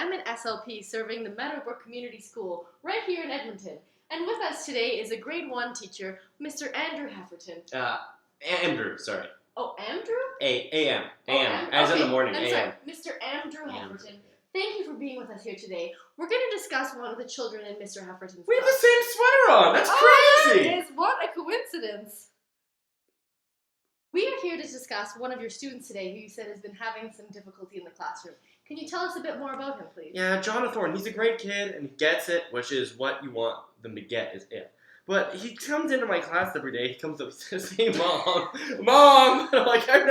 I'm an SLP serving the Meadowbrook Community School right here in Edmonton. And with us today is a grade 1 teacher, Mr. Andrew Hefferton. Andrew, sorry. Oh, Andrew? A.M. As in the morning, I'm A.M. sorry, Mr. Andrew Hefferton. Thank you for being with us here today. We're going to discuss one of the children in Mr. Hefferton's We have class. the same sweater on! That's crazy! That is, what a coincidence! We are here to discuss one of your students today who you said has been having some difficulty in the classroom. Can you tell us a bit more about him, please? Yeah, Jonathan, he's a great kid and he gets it, which is what you want them to get, is it. But he comes into my class every day, he comes up and says, "Hey mom, mom!" I'm like, I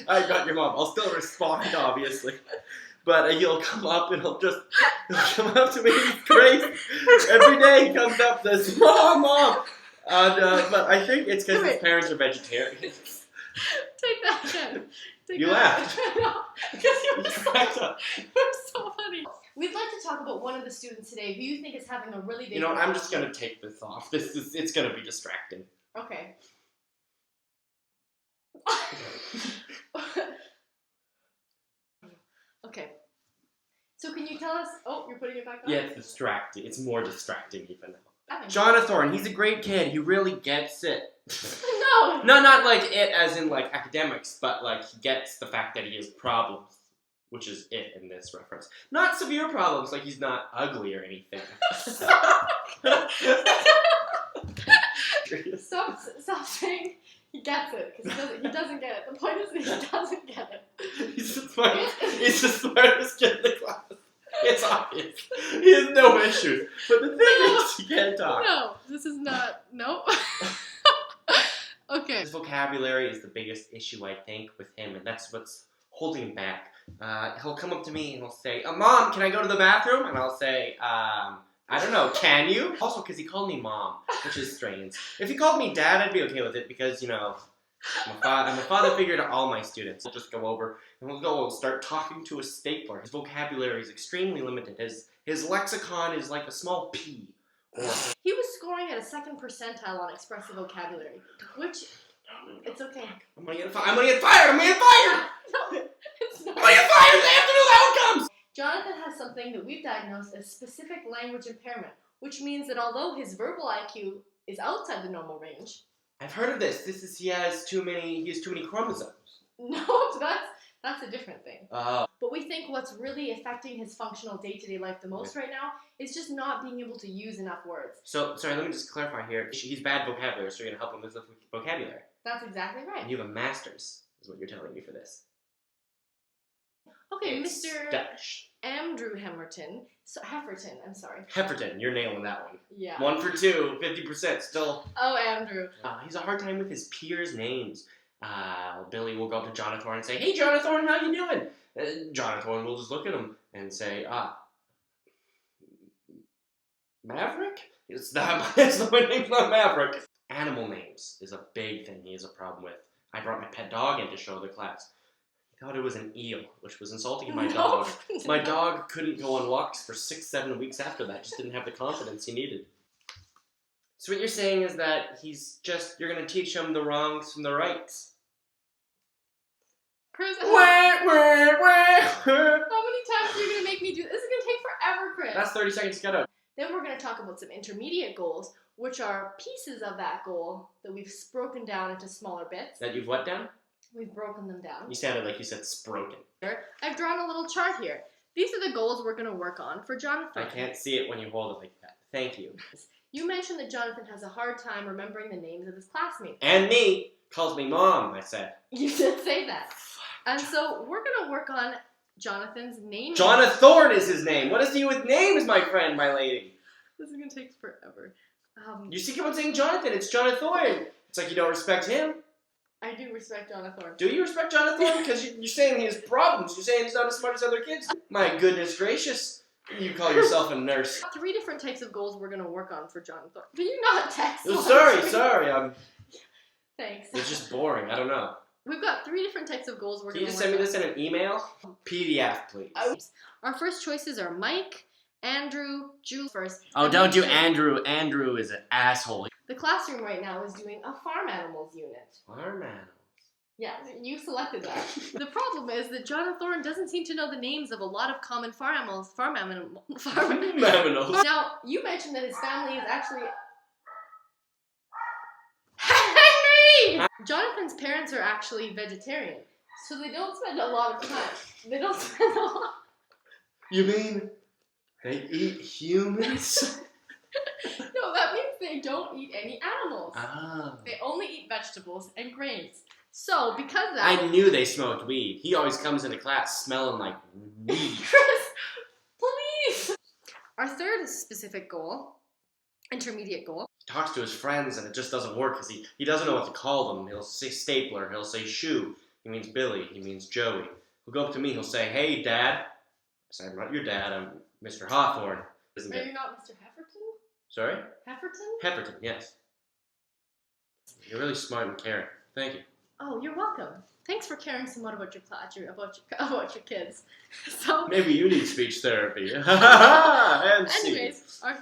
got your mom. I'll still respond, obviously. But he'll come up and he'll come up to me, he's crazy. Every day he comes up and says, "Mom, mom!" But I think it's because his parents are vegetarians. Take that again. You laughed. I know, because you were so funny. We'd like to talk about one of the students today who you think is having a really big... You know, I'm just going to take this off. It's going to be distracting. Okay. Okay. So can you tell us... Oh, you're putting it back on? Yeah, it's distracting. It's more distracting even now. Okay. Jonathan, he's a great kid. He really gets it. No! No, not like it as in like academics, but like he gets the fact that he has problems, which is it in this reference. Not severe problems, like he's not ugly or anything. Stop saying he gets it, because he doesn't get it. The point is that he doesn't get it. He's the smartest kid in the class. It's obvious. He has no issues. But the thing is, he can't talk. No, this is not... No. Okay. His vocabulary is the biggest issue, I think, with him, and that's what's holding him back. He'll come up to me and he'll say, "Mom, can I go to the bathroom?" And I'll say, "I don't know, can you?" Also, because he called me Mom, which is strange. If he called me Dad, I'd be okay with it, because, you know, I'm a father figure to all my students. We'll just go over and we'll start talking to a stapler. His vocabulary is extremely limited. His lexicon is like a small pea. He was scoring at a 2nd percentile on expressive vocabulary, which, it's okay. I'm gonna get fired! I'm gonna get fired! No, it's not. I'm gonna get fired! They have to know the outcomes! Jonathan has something that we've diagnosed as specific language impairment, which means that although his verbal IQ is outside the normal range... I've heard of this. He has too many chromosomes. No, that's a different thing. Oh. But we think what's really affecting his functional day-to-day life the most right now is just not being able to use enough words. So, sorry, let me just clarify here. He's bad vocabulary, so you're going to help him with the vocabulary. That's exactly right. And you have a master's, is what you're telling me for this. Okay, It's Mr. Dutch. Andrew Hefferton, I'm sorry. Hefferton, you're nailing that one. Yeah. 1 for 2, 50% still. Oh, Andrew. He's a hard time with his peers' names. Billy will go up to Jonathan and say, "Hey, Jonathan, how you doing?" Jonathan will just look at him and say, Maverick? My name's not Maverick. Animal names is a big thing he has a problem with. I brought my pet dog in to show the class. He thought it was an eel, which was insulting to my dog. My dog couldn't go on walks for 6-7 weeks after that. Just didn't have the confidence he needed. So what you're saying is that you're going to teach him the wrongs from the rights. Chris, How many times are you going to make me do this? This is going to take forever, Chris. That's 30 seconds to get out. Then we're going to talk about some intermediate goals, which are pieces of that goal that we've broken down into smaller bits. That you've what down? We've broken them down. You sounded like you said sproken. I've drawn a little chart here. These are the goals we're going to work on for Jonathan. I can't see it when you hold it like that. Thank you. You mentioned that Jonathan has a hard time remembering the names of his classmates. And me. Calls me Mom, I said. You did say that. And so we're going to work on Jonathan's name. Jonathan is his name. What is he with names, my friend, my lady? This is going to take forever. You keep on saying Jonathan. It's Jonathan. It's like you don't respect him. I do respect Jonathan. Do you respect Jonathan? Because you're saying he has problems. You're saying he's not as smart as other kids. My goodness gracious. You call yourself a nurse. 3 different types of goals we're going to work on for Jonathan. Can you not text? Sorry. Thanks. It's just boring. I don't know. We've got 3 different types of goals we're Can going you to just work on. send me this in an email? PDF, please. Our first choices are Mike, Andrew, Julie first. Oh, don't do Andrew. Andrew is an asshole. The classroom right now is doing a farm animals unit. Farm animals. Yeah, you selected that. The problem is that John Thorne doesn't seem to know the names of a lot of common farm animals. Mammals. Now, you mentioned that his family is actually... Henry! Jonathan's parents are actually vegetarian, so they don't spend a lot of time. They don't spend a lot... You mean they eat humans? No, that means they don't eat any animals. Ah. They only eat vegetables and grains. So, because of that... I knew they smoked weed. He always comes into class smelling like weed. Chris, please! Our third specific goal, intermediate goal. He talks to his friends and it just doesn't work because he doesn't know what to call them. He'll say stapler, he'll say shoe. He means Billy, he means Joey. He'll go up to me, he'll say, hey, Dad. I say, I'm not your dad, I'm Mr. Hawthorne. Are you not Mr. Hefferton? Sorry? Hefferton? Hefferton, yes. You're really smart and caring. Thank you. Oh, you're welcome. Thanks for caring so much about your kids. So, maybe you need speech therapy. And anyways, our